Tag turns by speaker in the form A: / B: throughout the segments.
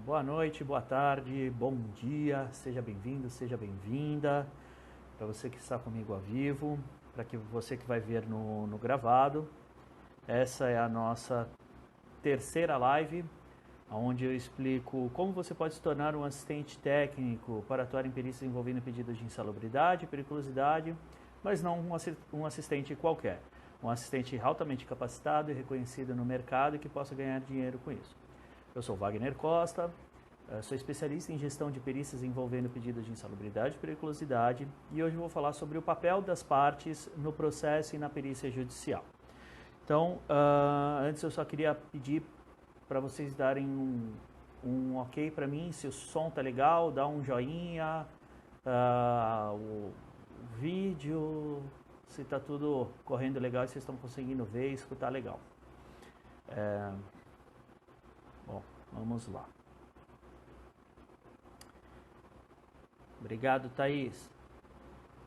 A: Boa noite, boa tarde, bom dia, seja bem-vindo, seja bem-vinda. Para você que está comigo ao vivo, para você que vai ver no gravado. Essa é a nossa terceira live, onde eu explico como você pode se tornar um assistente técnico para atuar em perícias envolvendo pedidos de insalubridade, periculosidade, mas não um assistente qualquer. Um assistente altamente capacitado e reconhecido no mercado e que possa ganhar dinheiro com isso. Eu sou Wagner Costa, sou especialista em gestão de perícias envolvendo pedidos de insalubridade e periculosidade e hoje eu vou falar sobre o papel das partes no processo e na perícia judicial. Então, antes eu só queria pedir para vocês darem um ok para mim, se o som tá legal, dá um joinha, o vídeo, se tá tudo correndo legal e vocês estão conseguindo ver e escutar legal. Bom, vamos lá. Obrigado, Thaís.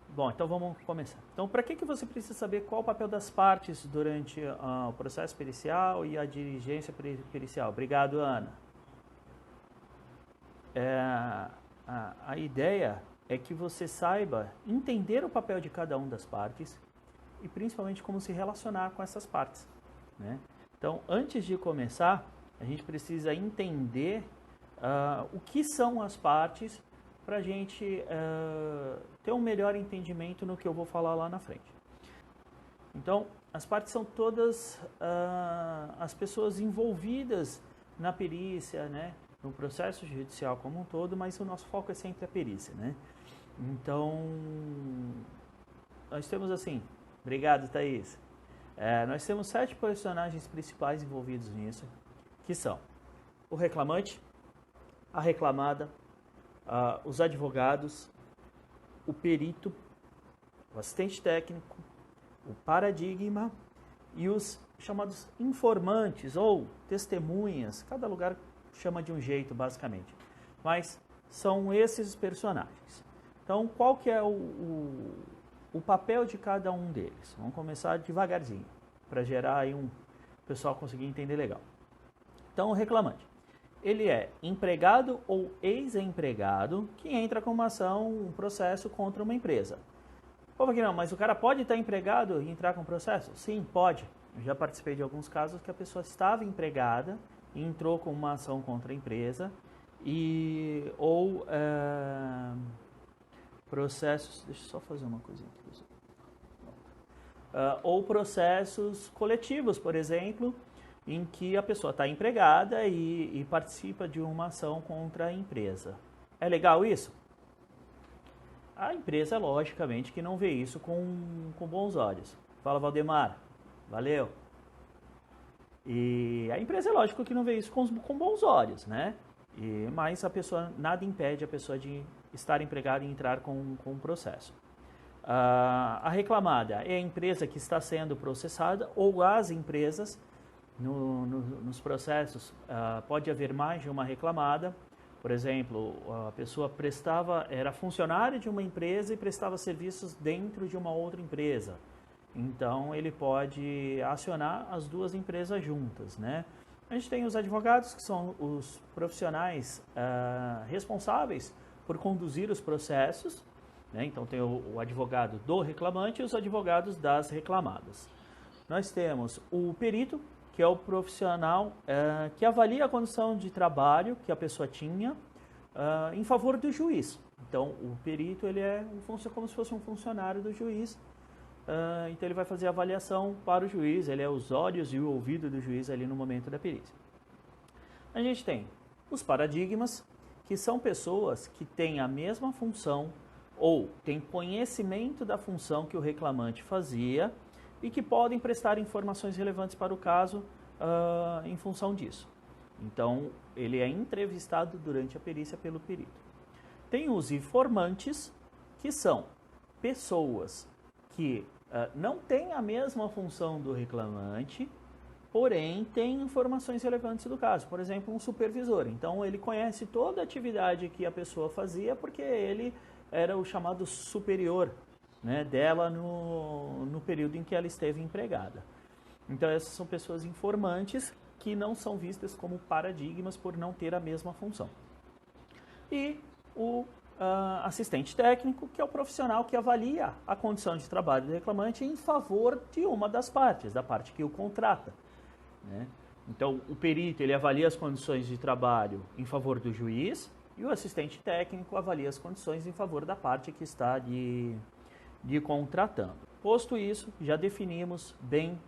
A: Bom, então vamos começar. Então, para que você precisa saber qual o papel das partes durante o processo pericial e a diligência pericial? Obrigado, Ana. A ideia é que você saiba entender o papel de cada uma das partes e principalmente como se relacionar com essas partes, né? Então, antes de começar, a gente precisa entender o que são as partes para a gente ter um melhor entendimento no que eu vou falar lá na frente. Então, as partes são todas as pessoas envolvidas na perícia, né, no processo judicial como um todo, mas o nosso foco é sempre a perícia, né? Então, nós temos assim, obrigado, Thaís. Nós temos 7 personagens principais envolvidos nisso, que são o reclamante, a reclamada, os advogados, o perito, o assistente técnico, o paradigma e os chamados informantes ou testemunhas. Cada lugar chama de um jeito, basicamente. Mas são esses personagens. Então, qual que é o papel de cada um deles? Vamos começar devagarzinho, para gerar aí o pessoal conseguir entender legal. Então, o reclamante. Ele é empregado ou ex-empregado que entra com uma ação, um processo contra uma empresa. Pô, aqui não, mas o cara pode estar empregado e entrar com processo? Sim, pode. Eu já participei de alguns casos que a pessoa estava empregada e entrou com uma ação contra a empresa ou processos... Deixa eu só fazer uma coisinha aqui. Ou processos coletivos, por exemplo, em que a pessoa está empregada e participa de uma ação contra a empresa. É legal isso? A empresa, logicamente, que não vê isso com bons olhos. Fala, Valdemar. Valeu. E a empresa, é lógico que não vê isso com bons olhos, né? Mas a pessoa, nada impede a pessoa de estar empregada e entrar com um processo. A reclamada é a empresa que está sendo processada ou as empresas. Nos processos pode haver mais de uma reclamada. Por exemplo, a pessoa era funcionário de uma empresa e prestava serviços dentro de uma outra empresa. Então, ele pode acionar as duas empresas juntas, né? A gente tem os advogados, que são os profissionais responsáveis por conduzir os processos, né? Então, tem o advogado do reclamante e os advogados das reclamadas. Nós temos o perito, que é o profissional que avalia a condição de trabalho que a pessoa tinha em favor do juiz. Então, o perito ele é como se fosse um funcionário do juiz. Então, ele vai fazer a avaliação para o juiz, ele é os olhos e o ouvido do juiz ali no momento da perícia. A gente tem os paradigmas, que são pessoas que têm a mesma função ou têm conhecimento da função que o reclamante fazia e que podem prestar informações relevantes para o caso em função disso. Então, ele é entrevistado durante a perícia pelo perito. Tem os informantes, que são pessoas que não têm a mesma função do reclamante, porém têm informações relevantes do caso. Por exemplo, um supervisor. Então, ele conhece toda a atividade que a pessoa fazia porque ele era o chamado superior, né, dela no período em que ela esteve empregada. Então, essas são pessoas informantes que não são vistas como paradigmas por não ter a mesma função. E o assistente técnico, que é o profissional que avalia a condição de trabalho do reclamante em favor de uma das partes, da parte que o contrata, né? Então, o perito ele avalia as condições de trabalho em favor do juiz e o assistente técnico avalia as condições em favor da parte que está de contratando. Posto isso, já definimos bem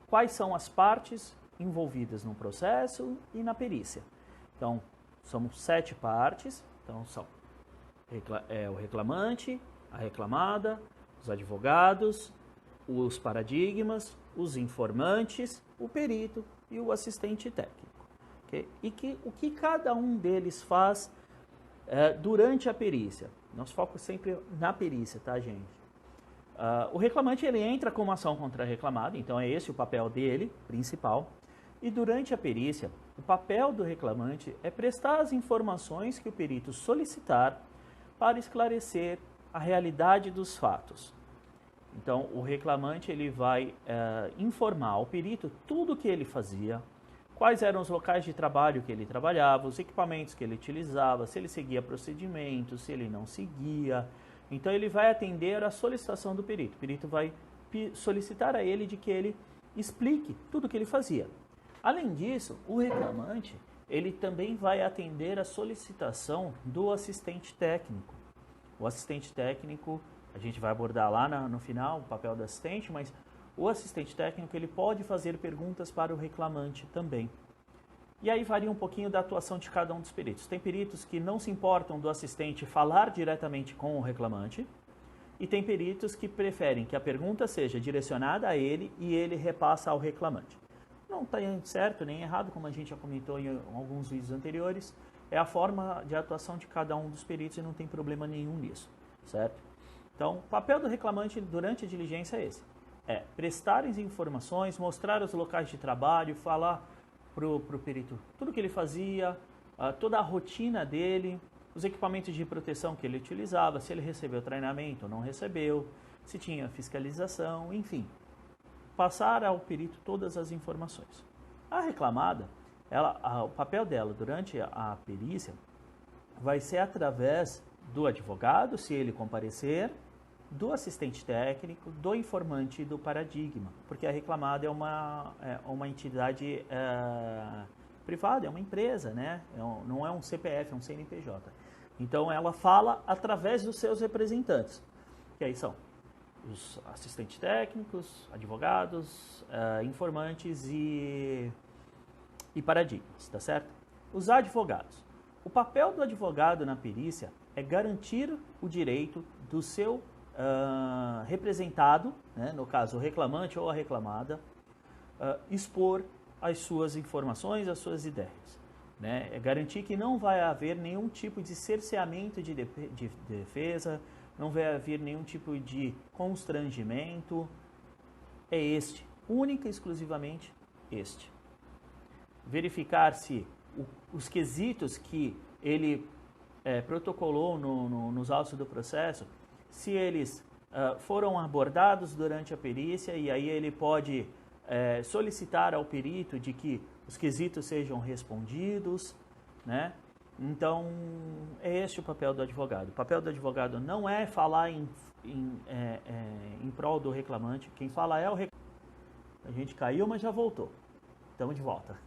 A: quais são as partes envolvidas no processo e na perícia. Então, são 7 partes. Então, são o reclamante, a reclamada, os advogados, os paradigmas, os informantes, o perito e o assistente técnico. Okay? E o que cada um deles faz durante a perícia? Nosso foco sempre na perícia, tá, gente? O reclamante ele entra com uma ação contra a reclamada, então é esse o papel dele, principal. E durante a perícia, o papel do reclamante é prestar as informações que o perito solicitar para esclarecer a realidade dos fatos. Então, o reclamante ele vai informar ao perito tudo o que ele fazia, quais eram os locais de trabalho que ele trabalhava, os equipamentos que ele utilizava, se ele seguia procedimentos, se ele não seguia. Então, ele vai atender à solicitação do perito. O perito vai solicitar a ele de que ele explique tudo o que ele fazia. Além disso, o reclamante ele também vai atender a solicitação do assistente técnico. O assistente técnico, a gente vai abordar lá no final o papel do assistente, mas o assistente técnico ele pode fazer perguntas para o reclamante também. E aí varia um pouquinho da atuação de cada um dos peritos. Tem peritos que não se importam do assistente falar diretamente com o reclamante, e tem peritos que preferem que a pergunta seja direcionada a ele e ele repassa ao reclamante. Não está certo nem errado, como a gente já comentou em alguns vídeos anteriores, é a forma de atuação de cada um dos peritos e não tem problema nenhum nisso, certo? Então, o papel do reclamante durante a diligência é esse, prestar as informações, mostrar os locais de trabalho, falar para o perito tudo o que ele fazia, toda a rotina dele, os equipamentos de proteção que ele utilizava, se ele recebeu treinamento ou não recebeu, se tinha fiscalização, enfim. Passar ao perito todas as informações. A reclamada, o papel dela durante a perícia vai ser através do advogado, se ele comparecer, do assistente técnico, do informante e do paradigma, porque a reclamada é uma entidade privada, é uma empresa, né? Não é um CPF, é um CNPJ. Então ela fala através dos seus representantes, que aí são os assistentes técnicos, advogados, informantes e paradigmas, tá certo? Os advogados. O papel do advogado na perícia é garantir o direito do seu representado, né, no caso o reclamante ou a reclamada, expor as suas informações, as suas ideias. Né? É garantir que não vai haver nenhum tipo de cerceamento de defesa, não vai haver nenhum tipo de constrangimento. É este, única e exclusivamente este. Verificar se os quesitos que ele protocolou nos autos do processo, se eles foram abordados durante a perícia, e aí ele pode solicitar ao perito de que os quesitos sejam respondidos, né? Então, é este o papel do advogado. O papel do advogado não é falar em prol do reclamante. Quem fala é o reclamante. A gente caiu, mas já voltou. Estamos de volta.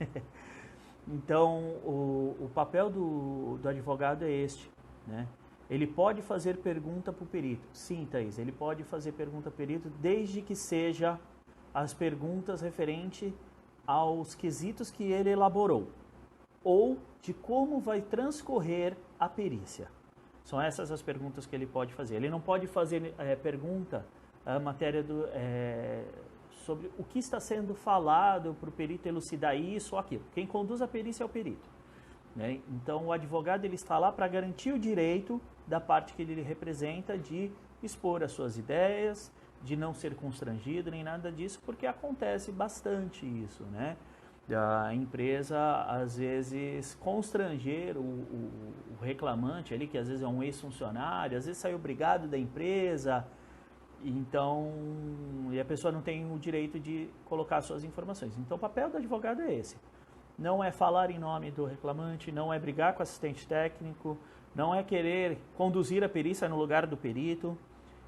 A: Então, o papel do advogado é este, né? Ele pode fazer pergunta para o perito. Sim, Thaís, ele pode fazer pergunta para o perito, desde que seja as perguntas referentes aos quesitos que ele elaborou, ou de como vai transcorrer a perícia. São essas as perguntas que ele pode fazer. Ele não pode fazer pergunta matéria sobre o que está sendo falado para o perito elucidar isso ou aquilo. Quem conduz a perícia é o perito, né? Então, o advogado ele está lá para garantir o direito da parte que ele representa de expor as suas ideias, de não ser constrangido nem nada disso, porque acontece bastante isso, né? A empresa, às vezes, constranger o reclamante ali, que às vezes é um ex-funcionário, às vezes sai obrigado da empresa, Então, e a pessoa não tem o direito de colocar suas informações. Então, o papel do advogado é esse. Não é falar em nome do reclamante, não é brigar com o assistente técnico, não é querer conduzir a perícia no lugar do perito.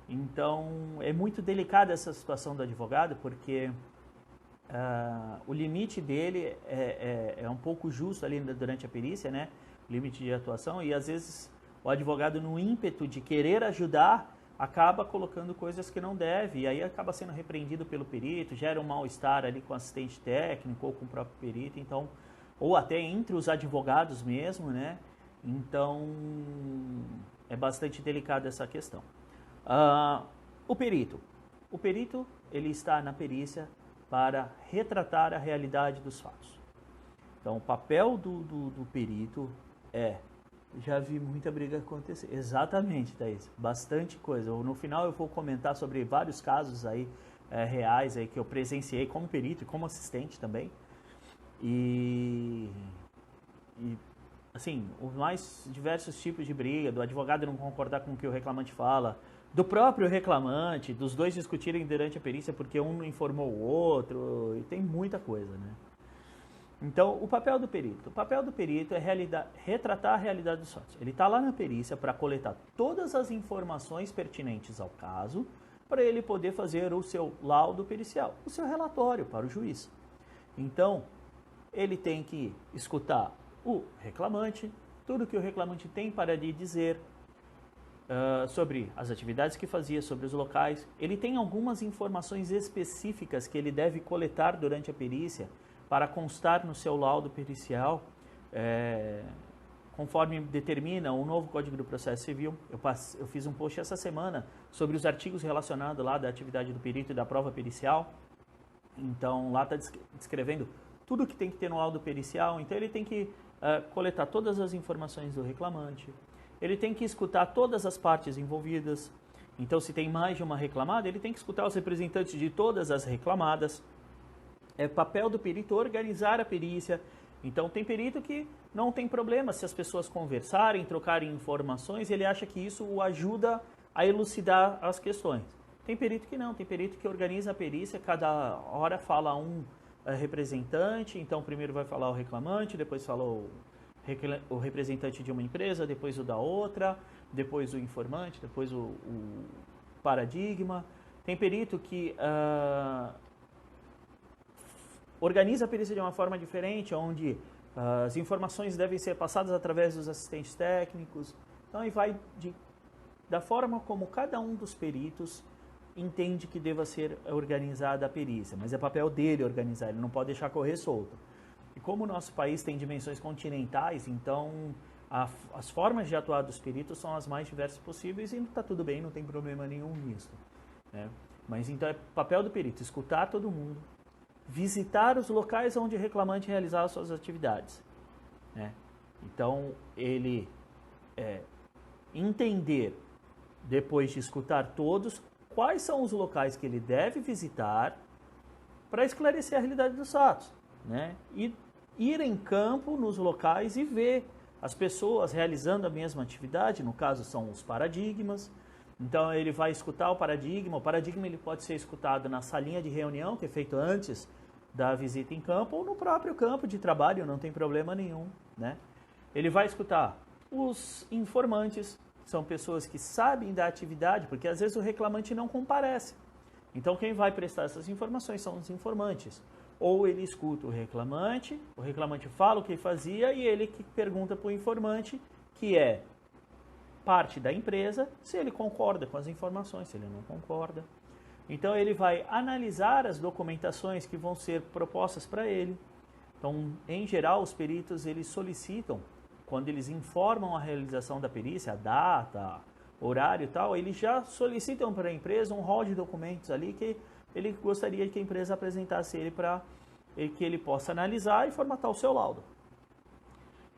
A: Então, é muito delicada essa situação do advogado, porque o limite dele é um pouco justo ali durante a perícia, né? O limite de atuação, e às vezes o advogado, no ímpeto de querer ajudar, acaba colocando coisas que não deve, e aí acaba sendo repreendido pelo perito, gera um mal-estar ali com o assistente técnico ou com o próprio perito, então, ou até entre os advogados mesmo, né? Então, é bastante delicada essa questão. O perito, ele está na perícia para retratar a realidade dos fatos. Então, o papel do perito já vi muita briga acontecer. Exatamente, Thaís. Bastante coisa. No final eu vou comentar sobre vários casos aí reais aí que eu presenciei como perito e como assistente também. E assim, os mais diversos tipos de briga, do advogado não concordar com o que o reclamante fala, do próprio reclamante, dos dois discutirem durante a perícia porque um não informou o outro, e tem muita coisa, né? Então, o papel do perito? O papel do perito é retratar a realidade dos fatos. Ele está lá na perícia para coletar todas as informações pertinentes ao caso, para ele poder fazer o seu laudo pericial, o seu relatório para o juiz. Então, ele tem que escutar o reclamante, tudo que o reclamante tem para lhe dizer sobre as atividades que fazia, sobre os locais. Ele tem algumas informações específicas que ele deve coletar durante a perícia, para constar no seu laudo pericial, conforme determina o novo Código do Processo Civil. Eu fiz um post essa semana sobre os artigos relacionados lá da atividade do perito e da prova pericial. Então, lá está descrevendo tudo que tem que ter no laudo pericial. Então, ele tem que coletar todas as informações do reclamante. Ele tem que escutar todas as partes envolvidas. Então, se tem mais de uma reclamada, ele tem que escutar os representantes de todas as reclamadas. É papel do perito organizar a perícia. Então, tem perito que não tem problema se as pessoas conversarem, trocarem informações, ele acha que isso o ajuda a elucidar as questões. Tem perito que não, tem perito que organiza a perícia, cada hora fala um representante, então primeiro vai falar o reclamante, depois fala o representante de uma empresa, depois o da outra, depois o informante, depois o paradigma. Tem perito que organiza a perícia de uma forma diferente, onde as informações devem ser passadas através dos assistentes técnicos. Então, aí vai da forma como cada um dos peritos entende que deva ser organizada a perícia, mas é papel dele organizar, ele não pode deixar correr solto. E como o nosso país tem dimensões continentais, então as formas de atuar dos peritos são as mais diversas possíveis e está tudo bem, não tem problema nenhum nisso, né? Mas então é papel do perito escutar todo mundo, visitar os locais onde o reclamante realizava suas atividades, né? Então, ele entender, depois de escutar todos, quais são os locais que ele deve visitar para esclarecer a realidade dos fatos, né? E ir em campo nos locais e ver as pessoas realizando a mesma atividade, no caso são os paradigmas. Então ele vai escutar o paradigma ele pode ser escutado na salinha de reunião, que é feito antes da visita em campo, ou no próprio campo de trabalho, não tem problema nenhum, né? Ele vai escutar os informantes, são pessoas que sabem da atividade, porque às vezes o reclamante não comparece. Então quem vai prestar essas informações são os informantes. Ou ele escuta o reclamante fala o que fazia e ele que pergunta para o informante, que é parte da empresa, se ele concorda com as informações, se ele não concorda. Então ele vai analisar as documentações que vão ser propostas para ele. Então, em geral, os peritos eles solicitam, quando eles informam a realização da perícia, a data, horário e tal, eles já solicitam para a empresa um rol de documentos ali que ele gostaria que a empresa apresentasse ele para que ele possa analisar e formatar o seu laudo.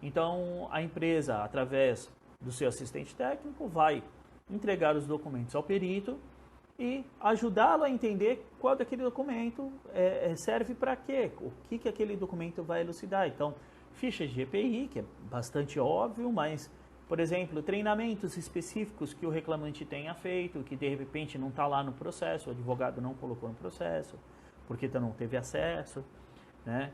A: Então, a empresa, através do seu assistente técnico, vai entregar os documentos ao perito e ajudá-lo a entender qual daquele documento serve para quê, o que aquele documento vai elucidar. Então, fichas de EPI, que é bastante óbvio, mas Por exemplo, treinamentos específicos que o reclamante tenha feito, que de repente não está lá no processo, o advogado não colocou no processo, porque não teve acesso, né?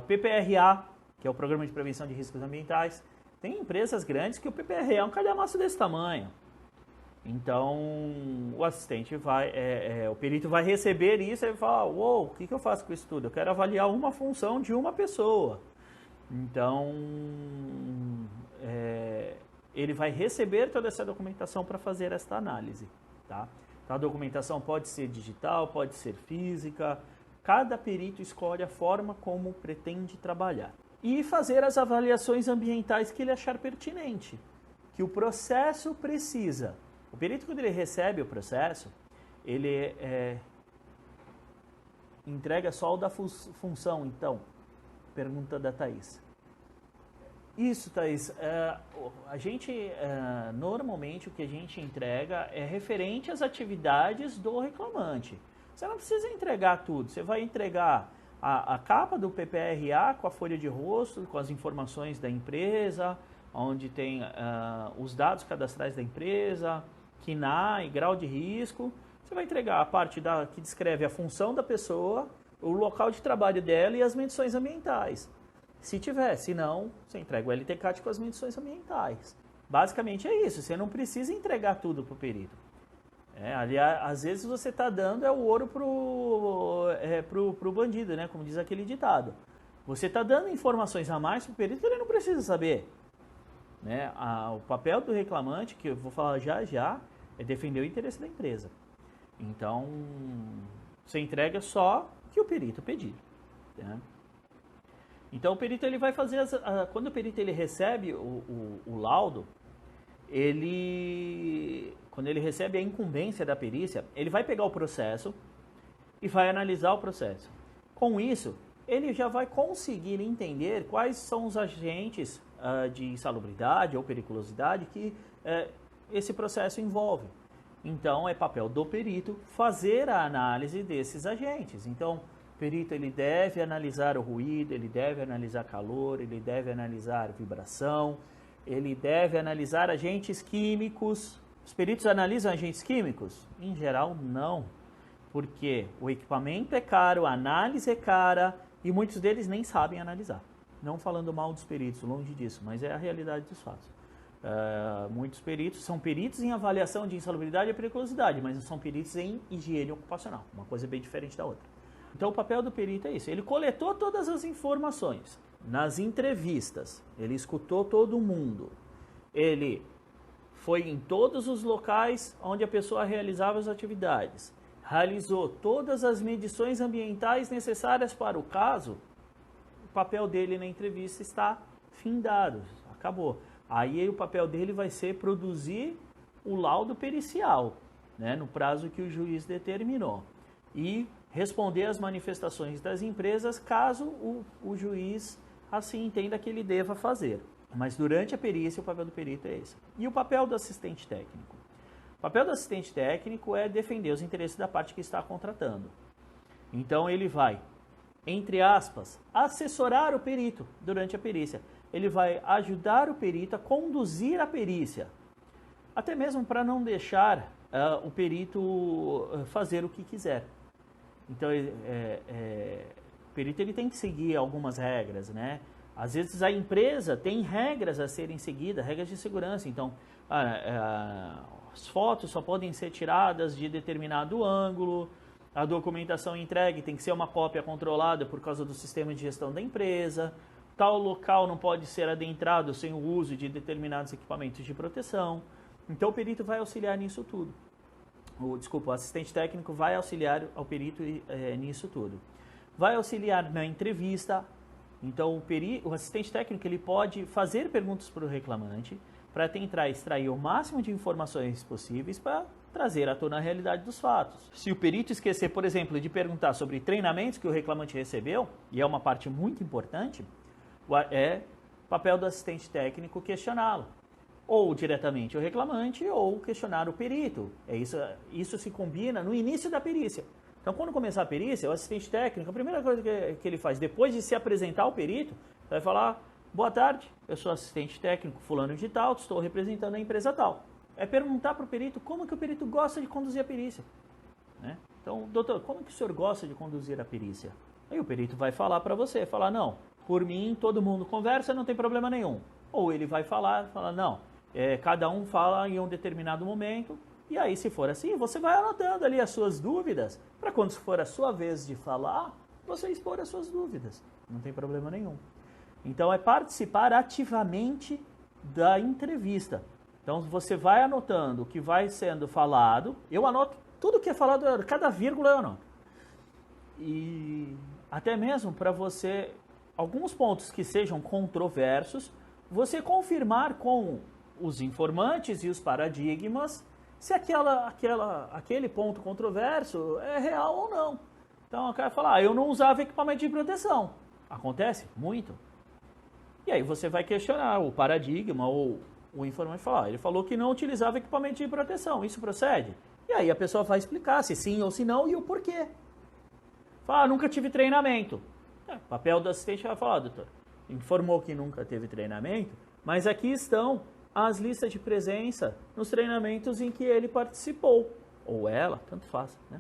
A: PPRA, que é o Programa de Prevenção de Riscos Ambientais, tem empresas grandes que o PPRA é um calhamaço desse tamanho. Então, o assistente o perito vai receber isso e vai falar, uou, o que eu faço com isso tudo? Eu quero avaliar uma função de uma pessoa. Então, ele vai receber toda essa documentação para fazer esta análise, tá? Então, a documentação pode ser digital, pode ser física. Cada perito escolhe a forma como pretende trabalhar. E fazer as avaliações ambientais que ele achar pertinente, que o processo precisa. O perito, quando ele recebe o processo, ele entrega só o da função. Então, pergunta da Thaís. Isso, Thaís. Normalmente, o que a gente entrega é referente às atividades do reclamante. Você não precisa entregar tudo. Você vai entregar a capa do PPRA com a folha de rosto, com as informações da empresa, onde tem os dados cadastrais da empresa, KNAI, grau de risco. Você vai entregar a parte que descreve a função da pessoa, o local de trabalho dela e as medições ambientais. Se tiver, se não, você entrega o LTCAT com as medições ambientais. Basicamente é isso, você não precisa entregar tudo para o perito. Aliás, às vezes você está dando o ouro pro bandido, né? Como diz aquele ditado. Você está dando informações a mais para o perito que ele não precisa saber. Né? O papel do reclamante, que eu vou falar já, é defender o interesse da empresa. Então, você entrega só o que o perito pedir. Né? Então, o perito ele vai fazer, quando o perito ele recebe o laudo, quando ele recebe a incumbência da perícia, ele vai pegar o processo e vai analisar o processo. Com isso, ele já vai conseguir entender quais são os agentes de insalubridade ou periculosidade que esse processo envolve. Então, é papel do perito fazer a análise desses agentes. Então, o perito ele deve analisar o ruído, ele deve analisar calor, ele deve analisar vibração, ele deve analisar agentes químicos. Os peritos analisam agentes químicos? Em geral, não. Porque o equipamento é caro, a análise é cara e muitos deles nem sabem analisar. Não falando mal dos peritos, longe disso, mas é a realidade dos fatos. Muitos peritos são peritos em avaliação de insalubridade e periculosidade, mas não são peritos em higiene ocupacional. Uma coisa bem diferente da outra. Então, o papel do perito é isso. Ele coletou todas as informações nas entrevistas. Ele escutou todo mundo. Ele foi em todos os locais onde a pessoa realizava as atividades. Realizou todas as medições ambientais necessárias para o caso. O papel dele na entrevista está findado. Acabou. Aí o papel dele vai ser produzir o laudo pericial, né, no prazo que o juiz determinou. E responder às manifestações das empresas caso o juiz assim entenda que ele deva fazer. Mas durante a perícia, o papel do perito é esse. E o papel do assistente técnico? O papel do assistente técnico é defender os interesses da parte que está contratando. Então ele vai, entre aspas, assessorar o perito durante a perícia. Ele vai ajudar o perito a conduzir a perícia. Até mesmo para não deixar o perito fazer o que quiser. Então, o perito ele tem que seguir algumas regras, né? Às vezes a empresa tem regras a serem seguidas, regras de segurança. Então, as fotos só podem ser tiradas de determinado ângulo, a documentação entregue tem que ser uma cópia controlada por causa do sistema de gestão da empresa, tal local não pode ser adentrado sem o uso de determinados equipamentos de proteção. Então, o perito vai auxiliar nisso tudo. O assistente técnico vai auxiliar ao perito nisso tudo. Vai auxiliar na entrevista. Então, o assistente técnico ele pode fazer perguntas para o reclamante para tentar extrair o máximo de informações possíveis para trazer à tona a realidade dos fatos. Se o perito esquecer, por exemplo, de perguntar sobre treinamentos que o reclamante recebeu, e é uma parte muito importante, é papel do assistente técnico questioná-lo. Ou diretamente o reclamante, ou questionar o perito. Isso se combina no início da perícia. Então, quando começar a perícia, o assistente técnico, a primeira coisa que ele faz, depois de se apresentar ao perito, vai falar boa tarde, eu sou assistente técnico fulano de tal, estou representando a empresa tal. É perguntar para o perito como que o perito gosta de conduzir a perícia. Né? Então, doutor, como que o senhor gosta de conduzir a perícia? Aí o perito vai falar para você, falar, não, por mim todo mundo conversa, não tem problema nenhum. Ou ele vai falar, não, cada um fala em um determinado momento, e aí se for assim, você vai anotando ali as suas dúvidas, para quando for a sua vez de falar, você expor as suas dúvidas, não tem problema nenhum. Então é participar ativamente da entrevista. Então você vai anotando o que vai sendo falado, eu anoto tudo que é falado, cada vírgula eu anoto. E até mesmo para você, alguns pontos que sejam controversos, você confirmar com os informantes e os paradigmas se aquele ponto controverso é real ou não. Então o cara fala, eu não usava equipamento de proteção. Acontece? Muito. E aí você vai questionar o paradigma ou o informante falar, ele falou que não utilizava equipamento de proteção, isso procede? E aí a pessoa vai explicar se sim ou se não e o porquê. Fala, nunca tive treinamento. O papel do assistente vai falar, doutor, informou que nunca teve treinamento, mas aqui estão as listas de presença nos treinamentos em que ele participou, ou ela, tanto faz, né?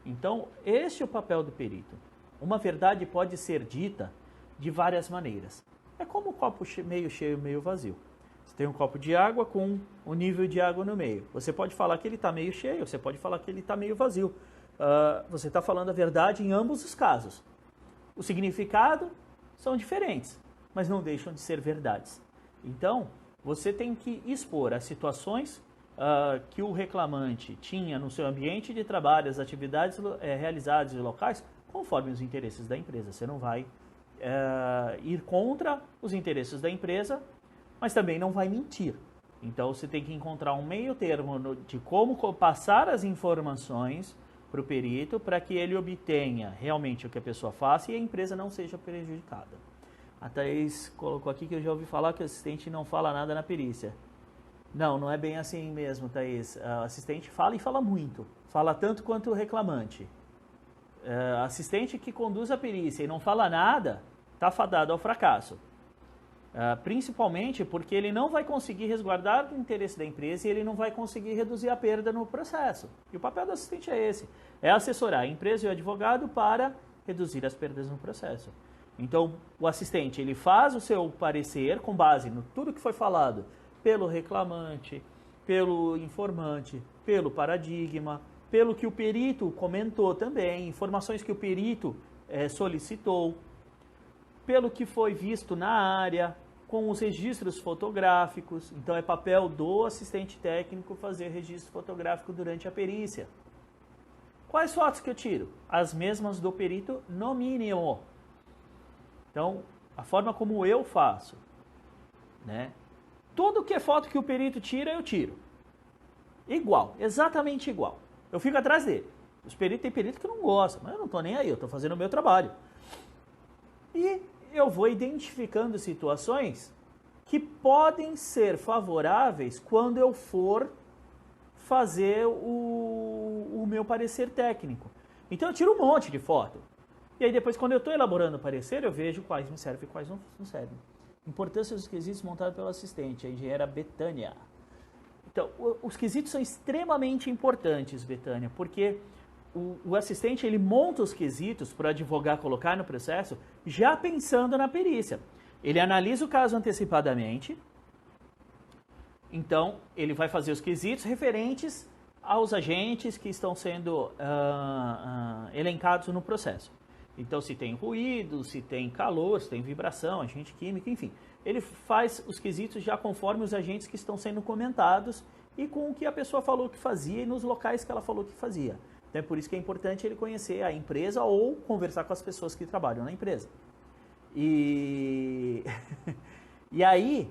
A: Então, este é o papel do perito. Uma verdade pode ser dita de várias maneiras. É como o copo meio cheio, meio vazio. Você tem um copo de água com um nível de água no meio. Você pode falar que ele está meio cheio, você pode falar que ele está meio vazio. Você está falando a verdade em ambos os casos. O significado são diferentes, mas não deixam de ser verdades. Então, você tem que expor as situações que o reclamante tinha no seu ambiente de trabalho, as atividades realizadas em locais, conforme os interesses da empresa. Você não vai ir contra os interesses da empresa, mas também não vai mentir. Então você tem que encontrar um meio termo de como passar as informações para o perito para que ele obtenha realmente o que a pessoa faça e a empresa não seja prejudicada. A Thaís colocou aqui que eu já ouvi falar que o assistente não fala nada na perícia. Não, não é bem assim mesmo, Thaís. O assistente fala e fala muito. Fala tanto quanto o reclamante. Assistente que conduz a perícia e não fala nada, está fadado ao fracasso. Principalmente porque ele não vai conseguir resguardar o interesse da empresa e ele não vai conseguir reduzir a perda no processo. E o papel do assistente é esse, é assessorar a empresa e o advogado para reduzir as perdas no processo. Então, o assistente ele faz o seu parecer com base no tudo que foi falado pelo reclamante, pelo informante, pelo paradigma, pelo que o perito comentou também, informações que o perito solicitou, pelo que foi visto na área, com os registros fotográficos. Então é papel do assistente técnico fazer registro fotográfico durante a perícia. Quais fotos que eu tiro? As mesmas do perito, no mínimo. Então, a forma como eu faço, né? Tudo que é foto que o perito tira, eu tiro. Igual, exatamente igual. Eu fico atrás dele. Tem perito que não gosta, mas eu não estou nem aí, eu estou fazendo o meu trabalho. E eu vou identificando situações que podem ser favoráveis quando eu for fazer o meu parecer técnico. Então eu tiro um monte de foto. E aí depois, quando eu estou elaborando o parecer, eu vejo quais me servem e quais não servem. Importância dos quesitos montados pelo assistente, a engenheira Betânia. Então, os quesitos são extremamente importantes, Betânia, porque o assistente ele monta os quesitos para o advogado colocar no processo já pensando na perícia. Ele analisa o caso antecipadamente, então ele vai fazer os quesitos referentes aos agentes que estão sendo elencados no processo. Então, se tem ruído, se tem calor, se tem vibração, agente químico, enfim. Ele faz os quesitos já conforme os agentes que estão sendo comentados e com o que a pessoa falou que fazia e nos locais que ela falou que fazia. Então, é por isso que é importante ele conhecer a empresa ou conversar com as pessoas que trabalham na empresa. E aí,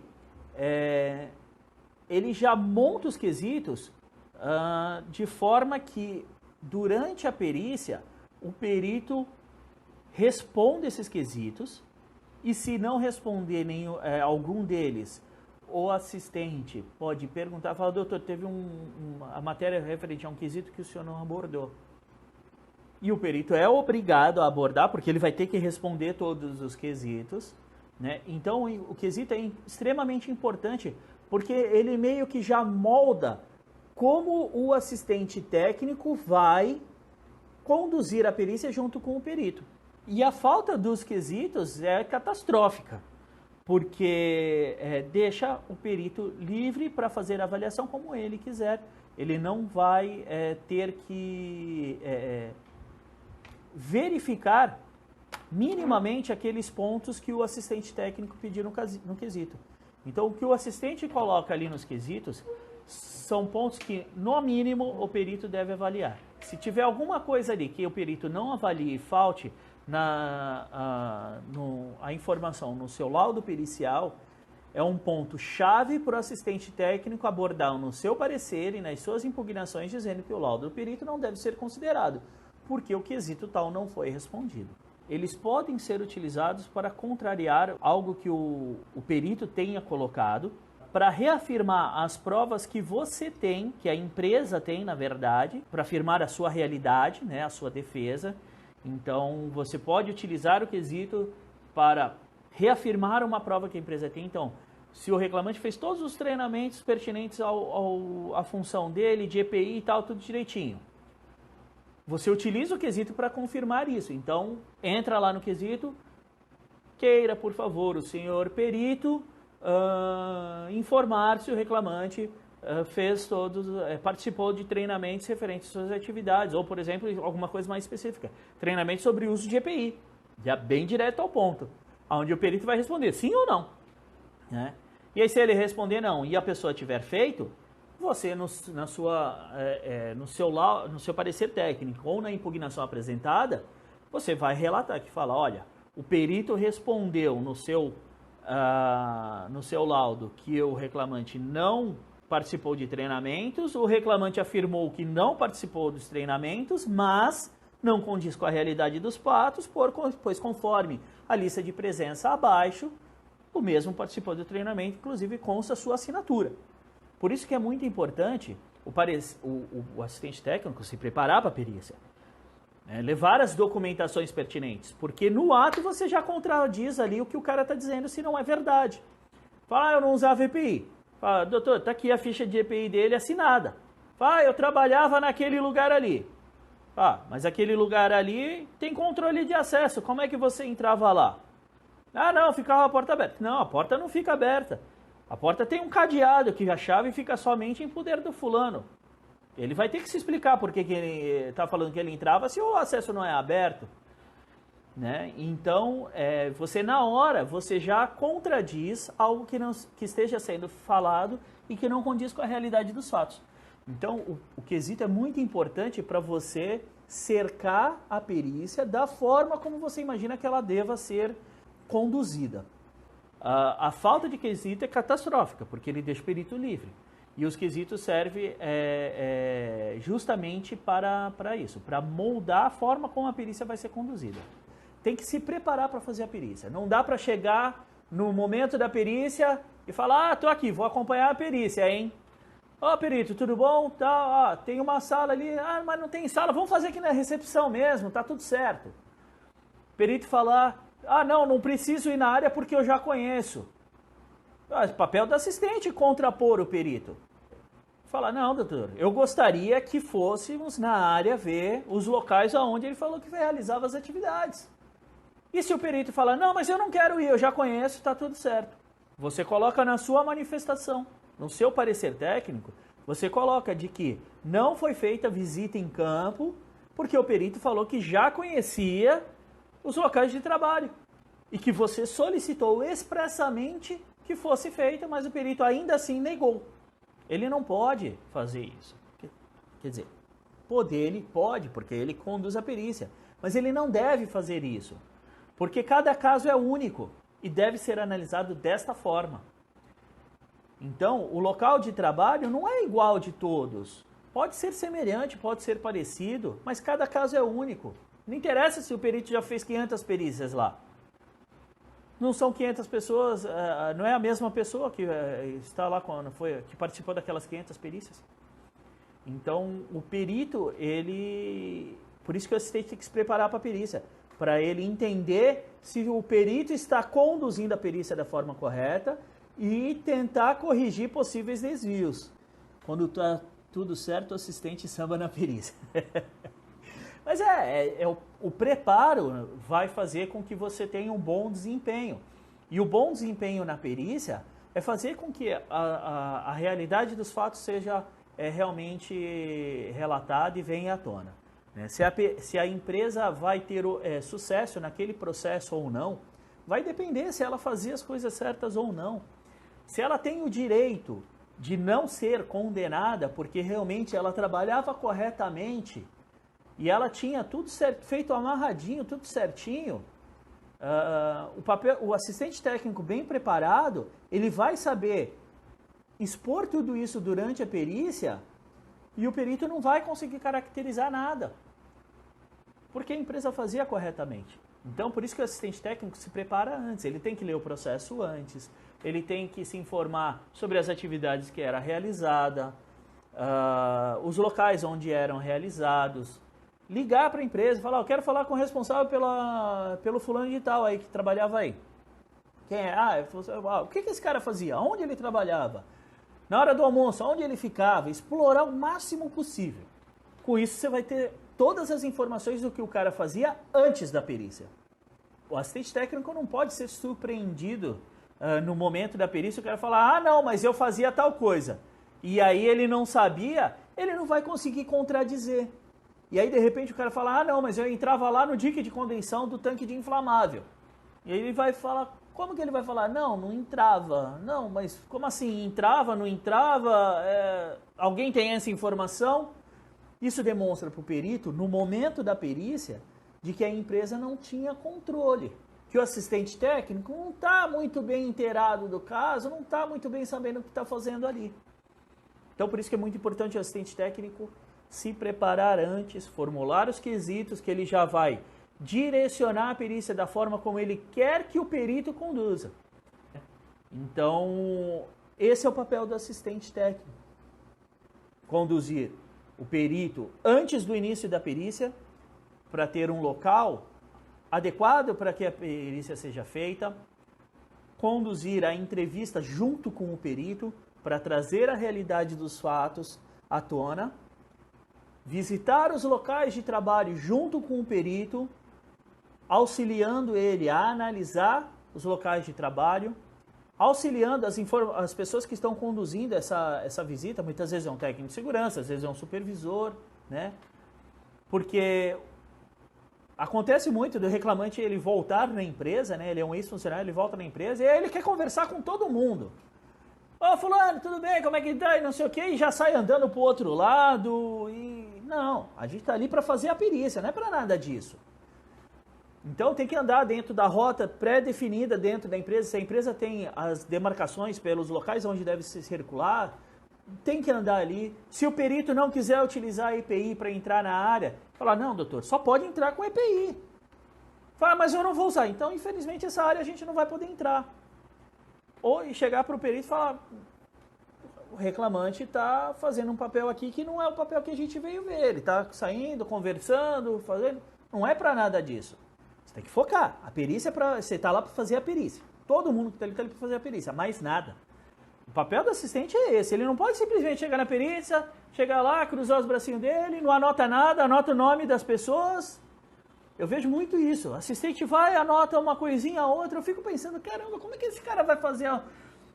A: ele já monta os quesitos de forma que, durante a perícia, o perito responde esses quesitos e, se não responder algum deles, o assistente pode perguntar, fala, doutor, teve a matéria referente a um quesito que o senhor não abordou. E o perito é obrigado a abordar, porque ele vai ter que responder todos os quesitos, né? Então, o quesito é extremamente importante, porque ele meio que já molda como o assistente técnico vai conduzir a perícia junto com o perito. E a falta dos quesitos é catastrófica, porque deixa o perito livre para fazer a avaliação como ele quiser. Ele não vai ter que verificar minimamente aqueles pontos que o assistente técnico pediu no quesito. Então, o que o assistente coloca ali nos quesitos são pontos que, no mínimo, o perito deve avaliar. Se tiver alguma coisa ali que o perito não avalie e falte a informação no seu laudo pericial, é um ponto chave para o assistente técnico abordar no seu parecer e nas suas impugnações, dizendo que o laudo do perito não deve ser considerado, porque o quesito tal não foi respondido. Eles podem ser utilizados para contrariar algo que o perito tenha colocado, para reafirmar as provas que você tem, que a empresa tem, na verdade, para afirmar a sua realidade, né, a sua defesa. Então, você pode utilizar o quesito para reafirmar uma prova que a empresa tem. Então, se o reclamante fez todos os treinamentos pertinentes à função dele, de EPI e tal, tudo direitinho, você utiliza o quesito para confirmar isso. Então, entra lá no quesito, queira, por favor, o senhor perito informar se o reclamante participou de treinamentos referentes às suas atividades, ou, por exemplo, alguma coisa mais específica, treinamento sobre o uso de EPI, já bem direto ao ponto, onde o perito vai responder sim ou não, né? E aí, se ele responder não e a pessoa tiver feito, você, no seu parecer técnico ou na impugnação apresentada, você vai relatar que fala, olha, o perito respondeu no seu laudo que o reclamante não participou de treinamentos, o reclamante afirmou que não participou dos treinamentos, mas não condiz com a realidade dos fatos, pois conforme a lista de presença abaixo, o mesmo participou do treinamento, inclusive consta a sua assinatura. Por isso que é muito importante o assistente técnico se preparar para a perícia, levar as documentações pertinentes, porque no ato você já contradiz ali o que o cara está dizendo se não é verdade. Fala, eu não usava EPI. Fala, doutor, está aqui a ficha de EPI dele assinada. Fala, eu trabalhava naquele lugar ali. Mas aquele lugar ali tem controle de acesso, como é que você entrava lá? Não, ficava a porta aberta. Não, a porta não fica aberta. A porta tem um cadeado que a chave fica somente em poder do fulano. Ele vai ter que se explicar por que ele está falando que ele entrava se o acesso não é aberto, né? Então, você na hora, você já contradiz algo que esteja sendo falado e que não condiz com a realidade dos fatos. Então, o quesito é muito importante para você cercar a perícia da forma como você imagina que ela deva ser conduzida. A falta de quesito é catastrófica, porque ele deixa o perito livre. E os quesitos servem justamente para isso, para moldar a forma como a perícia vai ser conduzida. Tem que se preparar para fazer a perícia. Não dá para chegar no momento da perícia e falar, tô aqui, vou acompanhar a perícia, hein? Perito, tudo bom? Tá, tem uma sala ali, mas não tem sala, vamos fazer aqui na recepção mesmo, tá tudo certo. Perito falar, não preciso ir na área porque eu já conheço. Papel do assistente contrapor o perito. Fala, não, doutor, eu gostaria que fôssemos na área ver os locais onde ele falou que realizava as atividades. E se o perito falar, não, mas eu não quero ir, eu já conheço, está tudo certo. Você coloca na sua manifestação, no seu parecer técnico, você coloca de que não foi feita visita em campo porque o perito falou que já conhecia os locais de trabalho e que você solicitou expressamente que fosse feita, mas o perito ainda assim negou. Ele não pode fazer isso. Quer dizer, ele pode, porque ele conduz a perícia, mas ele não deve fazer isso, porque cada caso é único e deve ser analisado desta forma. Então, o local de trabalho não é igual de todos. Pode ser semelhante, pode ser parecido, mas cada caso é único. Não interessa se o perito já fez 500 perícias lá. Não são 500 pessoas, não é a mesma pessoa que está lá que participou daquelas 500 perícias. Então, o perito, por isso que o assistente tem que se preparar para a perícia. para ele entender se o perito está conduzindo a perícia da forma correta e tentar corrigir possíveis desvios. Quando está tudo certo, o assistente samba na perícia. Mas o preparo vai fazer com que você tenha um bom desempenho. E o bom desempenho na perícia é fazer com que a realidade dos fatos seja realmente relatada e venha à tona. Né? Se a empresa vai ter sucesso naquele processo ou não, vai depender se ela fazia as coisas certas ou não. Se ela tem o direito de não ser condenada porque realmente ela trabalhava corretamente e ela tinha tudo feito amarradinho, tudo certinho, o assistente técnico bem preparado, ele vai saber expor tudo isso durante a perícia e o perito não vai conseguir caracterizar nada, porque a empresa fazia corretamente. Então, por isso que o assistente técnico se prepara antes, ele tem que ler o processo antes, ele tem que se informar sobre as atividades que era realizada, os locais onde eram realizados, ligar para a empresa e falar, eu quero falar com o responsável pelo fulano de tal aí que trabalhava aí. Quem é? O que esse cara fazia? Onde ele trabalhava? Na hora do almoço, onde ele ficava? Explorar o máximo possível. Com isso, você vai ter todas as informações do que o cara fazia antes da perícia. O assistente técnico não pode ser surpreendido no momento da perícia, o cara falar, não, mas eu fazia tal coisa. E aí ele não sabia, ele não vai conseguir contradizer. E aí, de repente, o cara fala, não, mas eu entrava lá no dique de condensação do tanque de inflamável. E aí ele vai falar, como que ele vai falar? Não entrava. Não, mas como assim? Entrava, não entrava? Alguém tem essa informação? Isso demonstra para o perito, no momento da perícia, de que a empresa não tinha controle. Que o assistente técnico não está muito bem inteirado do caso, não está muito bem sabendo o que está fazendo ali. Então, por isso que é muito importante o assistente técnico se preparar antes, formular os quesitos que ele já vai direcionar a perícia da forma como ele quer que o perito conduza. Então, esse é o papel do assistente técnico. Conduzir o perito antes do início da perícia, para ter um local adequado para que a perícia seja feita, conduzir a entrevista junto com o perito, para trazer a realidade dos fatos à tona, visitar os locais de trabalho junto com o perito, auxiliando ele a analisar os locais de trabalho, auxiliando as pessoas que estão conduzindo essa visita, muitas vezes é um técnico de segurança, às vezes é um supervisor, né? Porque acontece muito do reclamante ele voltar na empresa, né? Ele é um ex-funcionário, ele volta na empresa e aí ele quer conversar com todo mundo. Ô, fulano, tudo bem? Como é que tá? E não sei o quê, e já sai andando pro outro lado. Não, a gente tá ali para fazer a perícia, não é para nada disso. Então tem que andar dentro da rota pré-definida dentro da empresa. Se a empresa tem as demarcações pelos locais onde deve se circular, tem que andar ali. Se o perito não quiser utilizar a EPI para entrar na área, falar, não, doutor, só pode entrar com EPI. Fala, mas eu não vou usar. Então, infelizmente, essa área a gente não vai poder entrar. Ou chegar para o perito e falar, o reclamante está fazendo um papel aqui que não é o papel que a gente veio ver. Ele está saindo, conversando, fazendo. Não é para nada disso. Você tem que focar. A perícia é para. Você está lá para fazer a perícia. Todo mundo que está ali para fazer a perícia, mais nada. O papel do assistente é esse. Ele não pode simplesmente chegar na perícia, chegar lá, cruzar os bracinhos dele, não anota nada, anota o nome das pessoas. Eu vejo muito isso. O assistente vai, anota uma coisinha, outra. Eu fico pensando, caramba, como é que esse cara vai fazer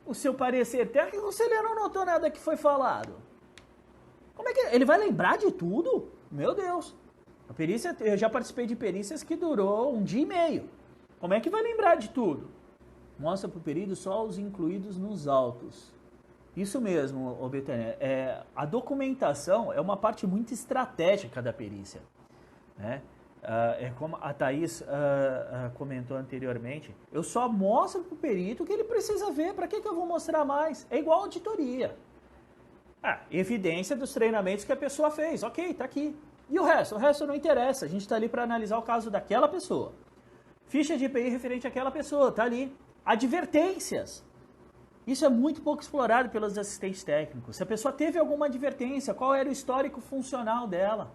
A: o seu parecer técnico se ele não notou nada que foi falado? Como é que ele vai lembrar de tudo? Meu Deus. A perícia, eu já participei de perícias que durou 1 dia e meio. Como é que vai lembrar de tudo? Mostra para o perito só os incluídos nos autos. Isso mesmo, Betânia. A documentação é uma parte muito estratégica da perícia, né? Como a Thaís comentou anteriormente, eu só mostro para o perito o que ele precisa ver, para que eu vou mostrar mais? É igual auditoria. Evidência dos treinamentos que a pessoa fez, ok, está aqui. E o resto? O resto não interessa, a gente está ali para analisar o caso daquela pessoa. Ficha de IPI referente àquela pessoa, está ali. Advertências. Isso é muito pouco explorado pelos assistentes técnicos. Se a pessoa teve alguma advertência, qual era o histórico funcional dela?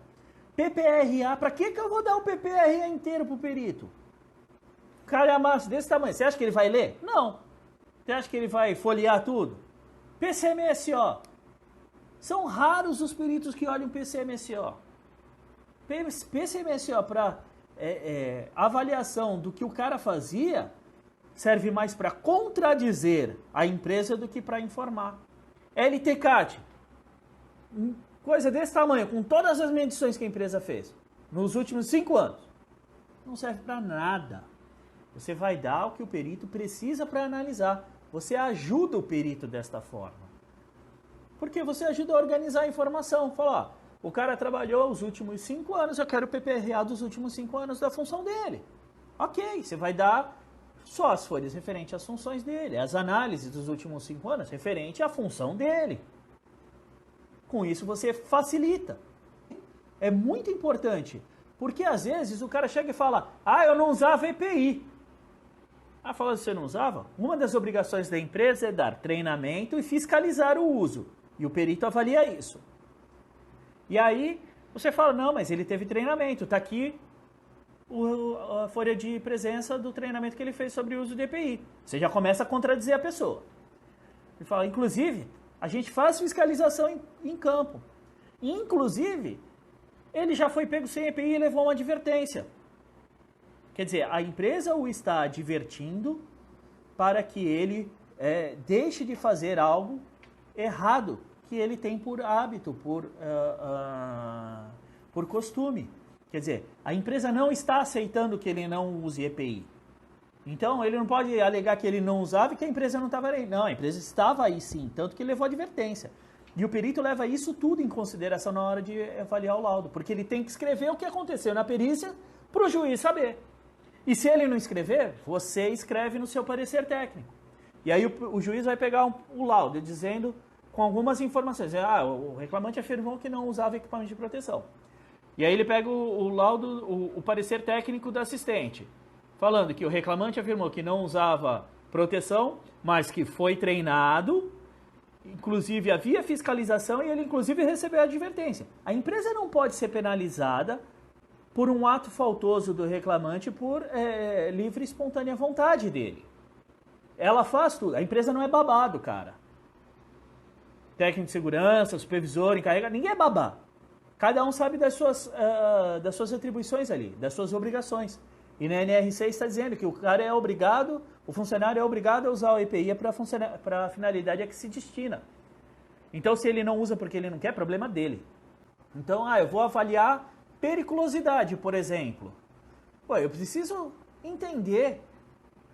A: PPRA, para que eu vou dar o PPRA inteiro pro perito? Calhamaço desse tamanho, você acha que ele vai ler? Não. Você acha que ele vai folhear tudo? PCMSO. São raros os peritos que olham PCMSO. PCMSO para avaliação do que o cara fazia serve mais para contradizer a empresa do que para informar. LTCAT, coisa desse tamanho, com todas as medições que a empresa fez nos últimos 5 anos, não serve para nada. Você vai dar o que o perito precisa para analisar. Você ajuda o perito desta forma. Porque você ajuda a organizar a informação. Fala, ó, o cara trabalhou os últimos 5 anos, eu quero o PPRA dos últimos 5 anos da função dele. Ok, você vai dar só as folhas referentes às funções dele, as análises dos últimos 5 anos referente à função dele. Com isso você facilita. É muito importante, porque às vezes o cara chega e fala, eu não usava EPI. Fala, você não usava? Uma das obrigações da empresa é dar treinamento e fiscalizar o uso. E o perito avalia isso. E aí você fala, não, mas ele teve treinamento, está aqui a folha de presença do treinamento que ele fez sobre o uso de EPI. Você já começa a contradizer a pessoa. Ele fala, inclusive, a gente faz fiscalização em campo. Inclusive, ele já foi pego sem EPI e levou uma advertência. Quer dizer, a empresa o está advertindo para que ele deixe de fazer algo errado que ele tem por hábito, por costume. Quer dizer, a empresa não está aceitando que ele não use EPI. Então, ele não pode alegar que ele não usava e que a empresa não estava aí. Não, a empresa estava aí sim, tanto que levou advertência. E o perito leva isso tudo em consideração na hora de avaliar o laudo, porque ele tem que escrever o que aconteceu na perícia para o juiz saber. E se ele não escrever, você escreve no seu parecer técnico. E aí o juiz vai pegar o laudo dizendo com algumas informações. O reclamante afirmou que não usava equipamento de proteção. E aí ele pega o laudo, o parecer técnico do assistente, falando que o reclamante afirmou que não usava proteção, mas que foi treinado, inclusive havia fiscalização e ele inclusive recebeu a advertência. A empresa não pode ser penalizada por um ato faltoso do reclamante por livre e espontânea vontade dele. Ela faz tudo. A empresa não é babado, cara. Técnico de segurança, supervisor, encarregado, ninguém é babá. Cada um sabe das suas atribuições ali, das suas obrigações. E na NR6 está dizendo que o cara é obrigado, o funcionário é obrigado a usar o EPI para a finalidade a que se destina. Então, se ele não usa porque ele não quer, é problema dele. Então, eu vou avaliar periculosidade, por exemplo. Eu preciso entender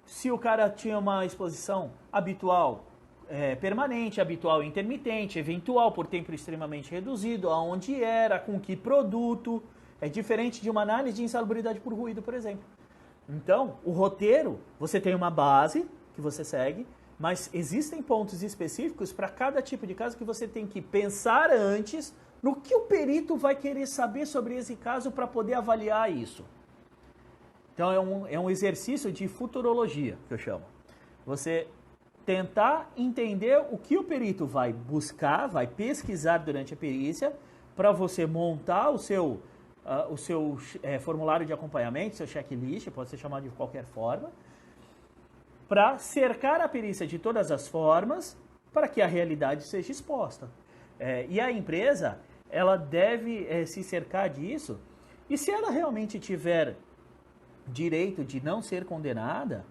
A: se o cara tinha uma exposição habitual, permanente, habitual intermitente, eventual por tempo extremamente reduzido, aonde era, com que produto. É diferente de uma análise de insalubridade por ruído, por exemplo. Então, o roteiro, você tem uma base que você segue, mas existem pontos específicos para cada tipo de caso que você tem que pensar antes no que o perito vai querer saber sobre esse caso para poder avaliar isso. Então, é um exercício de futurologia, que eu chamo. Você tentar entender o que o perito vai buscar, vai pesquisar durante a perícia, para você montar o seu formulário de acompanhamento, seu checklist, pode ser chamado de qualquer forma, para cercar a perícia de todas as formas, para que a realidade seja exposta. E a empresa, ela deve se cercar disso, e se ela realmente tiver direito de não ser condenada,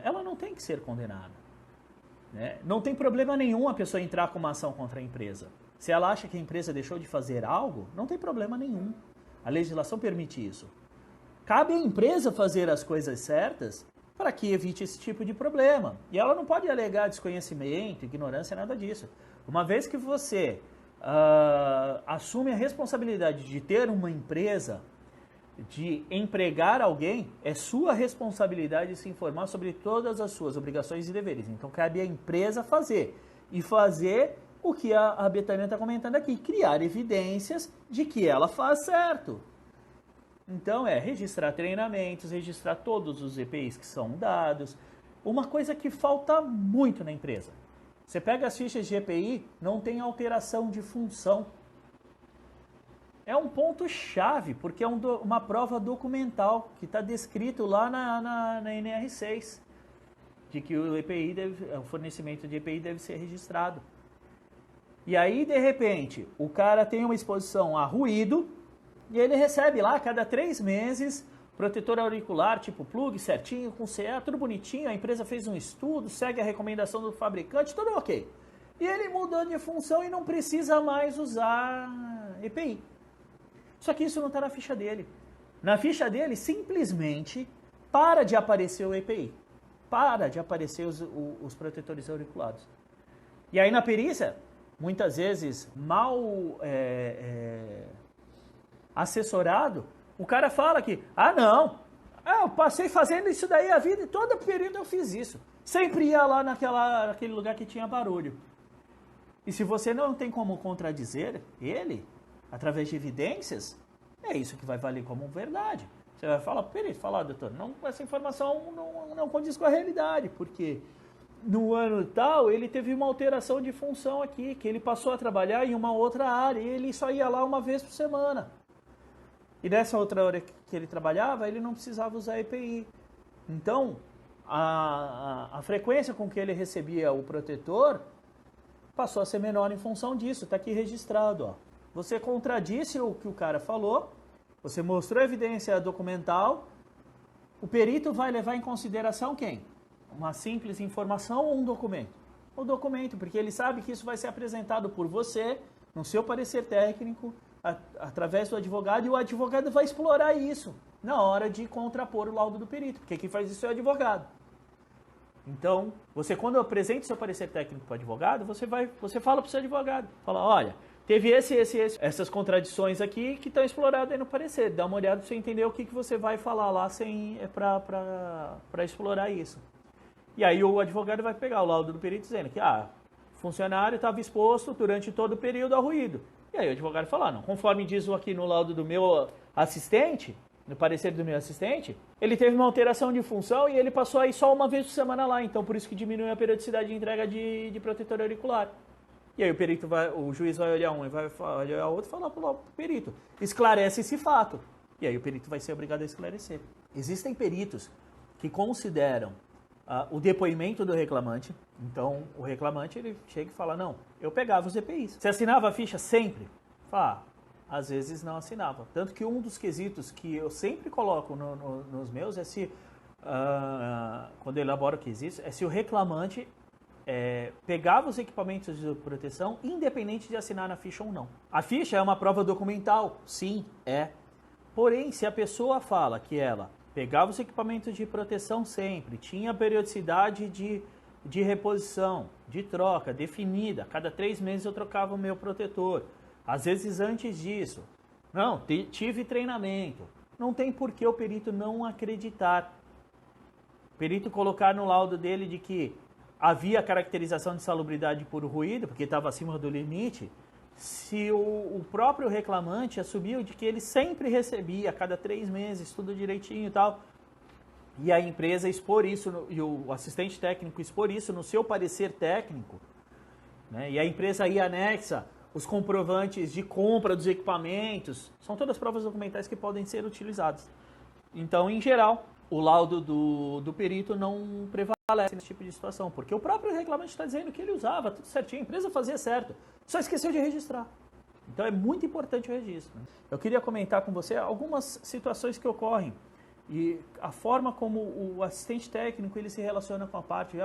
A: ela não tem que ser condenada. Né? Não tem problema nenhum a pessoa entrar com uma ação contra a empresa. Se ela acha que a empresa deixou de fazer algo, não tem problema nenhum. A legislação permite isso. Cabe à empresa fazer as coisas certas para que evite esse tipo de problema. E ela não pode alegar desconhecimento, ignorância, nada disso. Uma vez que você assume a responsabilidade de ter uma empresa, de empregar alguém, é sua responsabilidade se informar sobre todas as suas obrigações e deveres. Então, cabe à empresa fazer. E fazer o que a Betânia está comentando aqui, criar evidências de que ela faz certo. Então, registrar treinamentos, registrar todos os EPIs que são dados. Uma coisa que falta muito na empresa. Você pega as fichas de EPI, não tem alteração de função. é um ponto-chave, porque é uma prova documental que está descrito lá na NR6, de que o fornecimento de EPI deve ser registrado. E aí, de repente, o cara tem uma exposição a ruído e ele recebe lá, a cada 3 meses, protetor auricular, tipo plug, certinho, com CE, tudo bonitinho, a empresa fez um estudo, segue a recomendação do fabricante, tudo ok. E ele mudou de função e não precisa mais usar EPI. Só que isso não está na ficha dele. Na ficha dele, simplesmente, para de aparecer o EPI. Para de aparecer os protetores auriculares. E aí na perícia, muitas vezes mal assessorado, o cara fala que, eu passei fazendo isso daí a vida e todo período eu fiz isso. Sempre ia lá naquele lugar que tinha barulho. E se você não tem como contradizer ele, através de evidências, é isso que vai valer como verdade. Você vai falar, perito, doutor, essa informação não condiz com a realidade, porque no ano tal ele teve uma alteração de função aqui, que ele passou a trabalhar em uma outra área e ele só ia lá uma vez por semana. E nessa outra hora que ele trabalhava, ele não precisava usar EPI. Então, a frequência com que ele recebia o protetor passou a ser menor em função disso. Está aqui registrado. Ó. Você contradisse o que o cara falou, você mostrou evidência documental, o perito vai levar em consideração quem? Uma simples informação ou um documento? O documento, porque ele sabe que isso vai ser apresentado por você, no seu parecer técnico, através do advogado, e o advogado vai explorar isso na hora de contrapor o laudo do perito, porque quem faz isso é o advogado. Então, você quando apresenta o seu parecer técnico para o advogado, você fala para o seu advogado, fala, olha, teve essas contradições aqui que estão exploradas aí no parecer, dá uma olhada para você entender o que você vai falar lá para explorar isso. E aí o advogado vai pegar o laudo do perito dizendo que o funcionário estava exposto durante todo o período ao ruído. E aí o advogado fala, não, conforme diz aqui no laudo do meu assistente, no parecer do meu assistente, ele teve uma alteração de função e ele passou aí só uma vez por semana lá, então por isso que diminui a periodicidade de entrega de protetor auricular. E aí o juiz vai olhar um e vai olhar outro e falar para o perito, esclarece esse fato. E aí o perito vai ser obrigado a esclarecer. Existem peritos que consideram o depoimento do reclamante. Então, o reclamante ele chega e fala, não, eu pegava os EPIs. Você assinava a ficha sempre? Fala, às vezes não assinava. Tanto que um dos quesitos que eu sempre coloco nos meus é se, quando eu elaboro o quesito, é se o reclamante pegava os equipamentos de proteção, independente de assinar na ficha ou não. A ficha é uma prova documental? Sim, é. Porém, se a pessoa fala que ela pegava os equipamentos de proteção sempre, tinha periodicidade de reposição, de troca definida, cada 3 meses eu trocava o meu protetor. Às vezes antes disso, não, tive treinamento. Não tem por que o perito não acreditar. O perito colocar no laudo dele de que havia caracterização de salubridade por ruído, porque estava acima do limite, se o próprio reclamante assumiu de que ele sempre recebia, a cada 3 meses, tudo direitinho e tal, e a empresa expor isso, e o assistente técnico expor isso no seu parecer técnico, né, e a empresa aí anexa os comprovantes de compra dos equipamentos, são todas provas documentais que podem ser utilizadas. Então, em geral, o laudo do perito não prevalece nesse tipo de situação, porque o próprio reclamante está dizendo que ele usava tudo certinho, a empresa fazia certo, só esqueceu de registrar. Então é muito importante o registro. Eu queria comentar com você algumas situações que ocorrem e a forma como o assistente técnico ele se relaciona com a parte,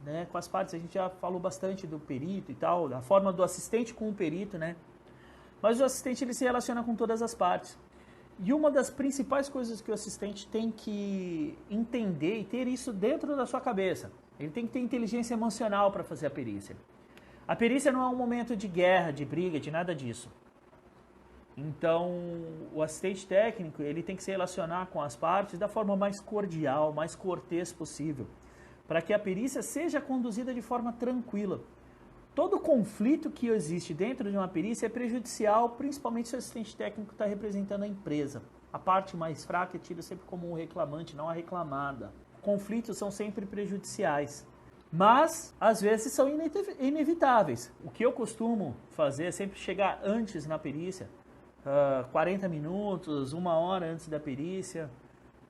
A: né, com as partes, a gente já falou bastante do perito e tal, a forma do assistente com o perito, né? Mas o assistente ele se relaciona com todas as partes. E uma das principais coisas que o assistente tem que entender e ter isso dentro da sua cabeça, ele tem que ter inteligência emocional para fazer a perícia. A perícia não é um momento de guerra, de briga, de nada disso. Então, o assistente técnico ele tem que se relacionar com as partes da forma mais cordial, mais cortês possível, para que a perícia seja conduzida de forma tranquila. Todo conflito que existe dentro de uma perícia é prejudicial, principalmente se o assistente técnico está representando a empresa. A parte mais fraca é tida sempre como um reclamante, não a reclamada. Conflitos são sempre prejudiciais, mas às vezes são inevitáveis. O que eu costumo fazer é sempre chegar antes na perícia, 40 minutos, 1 hora antes da perícia,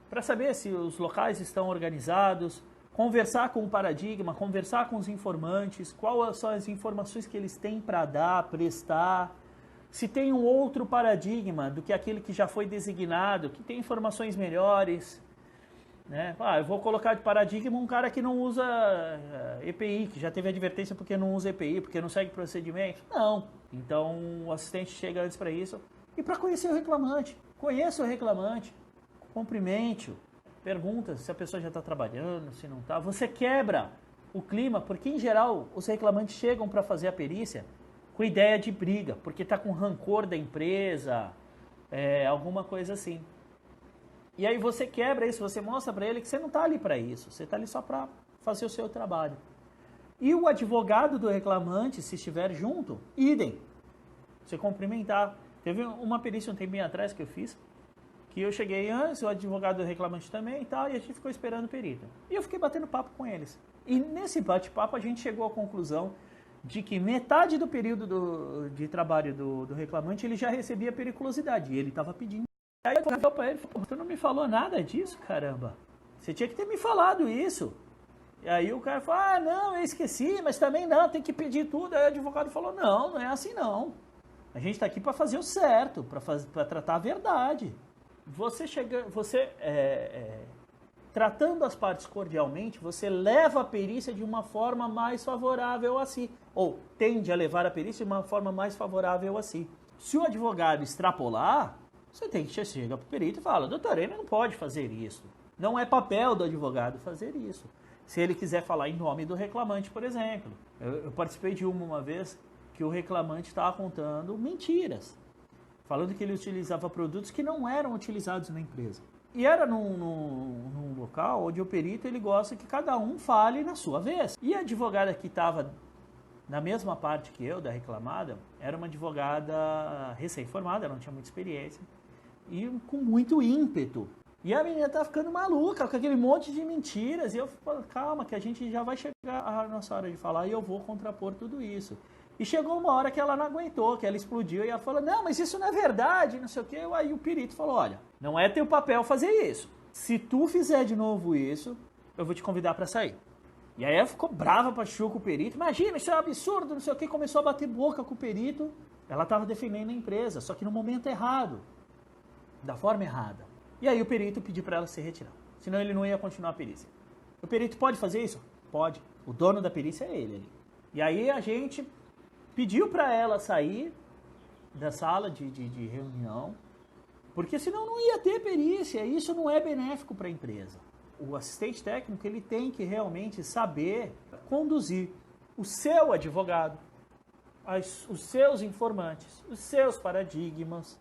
A: para saber se os locais estão organizados, conversar com o paradigma, conversar com os informantes, quais são as informações que eles têm para dar, prestar, se tem um outro paradigma do que aquele que já foi designado, que tem informações melhores, né? Eu vou colocar de paradigma um cara que não usa EPI, que já teve advertência porque não usa EPI, porque não segue procedimento. Não. Então o assistente chega antes para isso. E para conhecer o reclamante. Conheça o reclamante, cumprimente-o, pergunta se a pessoa já está trabalhando, se não está. Você quebra o clima, porque em geral os reclamantes chegam para fazer a perícia com ideia de briga, porque está com rancor da empresa, alguma coisa assim. E aí você quebra isso, você mostra para ele que você não está ali para isso, você está ali só para fazer o seu trabalho. E o advogado do reclamante, se estiver junto, idem. Você cumprimentar. Teve uma perícia um tempinho atrás que eu fiz, que eu cheguei antes, o advogado do reclamante também e tal, e a gente ficou esperando o perito. E eu fiquei batendo papo com eles. E nesse bate-papo a gente chegou à conclusão de que metade do período de trabalho do reclamante ele já recebia periculosidade, e ele estava pedindo. Aí eu falei para ele, tu não me falou nada disso, caramba. Você tinha que ter me falado isso. E aí o cara falou, não, eu esqueci, mas também não, tem que pedir tudo. Aí o advogado falou, não é assim não. A gente está aqui para fazer o certo, para tratar a verdade. Tratando as partes cordialmente, você leva a perícia de uma forma mais favorável a si. Ou tende a levar a perícia de uma forma mais favorável a si. Se o advogado extrapolar, você tem que chegar para o perito e falar, doutor, ele não pode fazer isso. Não é papel do advogado fazer isso. Se ele quiser falar em nome do reclamante, por exemplo. Eu participei de uma vez que o reclamante estava contando mentiras. Falando que ele utilizava produtos que não eram utilizados na empresa. E era num local onde o perito ele gosta que cada um fale na sua vez. E a advogada que estava na mesma parte que eu, da reclamada, era uma advogada recém-formada, não tinha muita experiência. E com muito ímpeto. E a menina tá ficando maluca com aquele monte de mentiras. E eu falo, calma, que a gente já vai chegar a nossa hora de falar e eu vou contrapor tudo isso. E chegou uma hora que ela não aguentou, que ela explodiu e ela falou, não, mas isso não é verdade, não sei o quê. Aí o perito falou, olha, não é teu papel fazer isso. Se tu fizer de novo isso, eu vou te convidar para sair. E aí ela ficou brava pra chuchu com o perito. Imagina, isso é um absurdo, não sei o quê. Começou a bater boca com o perito. Ela estava defendendo a empresa, só que no momento errado. Da forma errada. E aí o perito pediu para ela se retirar. Senão ele não ia continuar a perícia. O perito pode fazer isso? Pode. O dono da perícia é ele ali. E aí a gente pediu para ela sair da sala de reunião, porque senão não ia ter perícia. E isso não é benéfico para a empresa. O assistente técnico ele tem que realmente saber conduzir o seu advogado, os seus informantes, os seus paradigmas,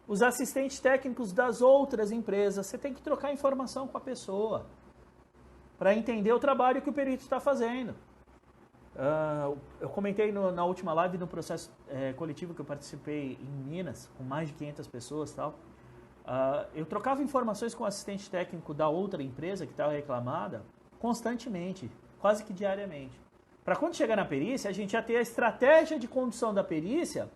A: os assistentes técnicos das outras empresas. Você tem que trocar informação com a pessoa para entender o trabalho que o perito está fazendo. Eu comentei na última live no processo coletivo que eu participei em Minas, com mais de 500 pessoas e tal. Eu trocava informações com o assistente técnico da outra empresa que estava reclamada constantemente, quase que diariamente. Para quando chegar na perícia, a gente já ter a estratégia de condução da perícia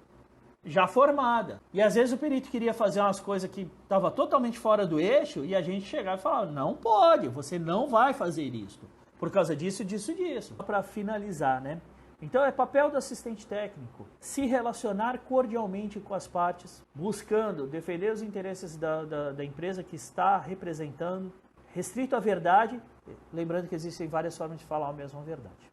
A: já formada. E às vezes o perito queria fazer umas coisas que estavam totalmente fora do eixo e a gente chegava e falava, não pode, você não vai fazer isso. Por causa disso, disso. Para finalizar, né? Então é papel do assistente técnico se relacionar cordialmente com as partes, buscando defender os interesses da empresa que está representando, restrito à verdade, lembrando que existem várias formas de falar a mesma verdade.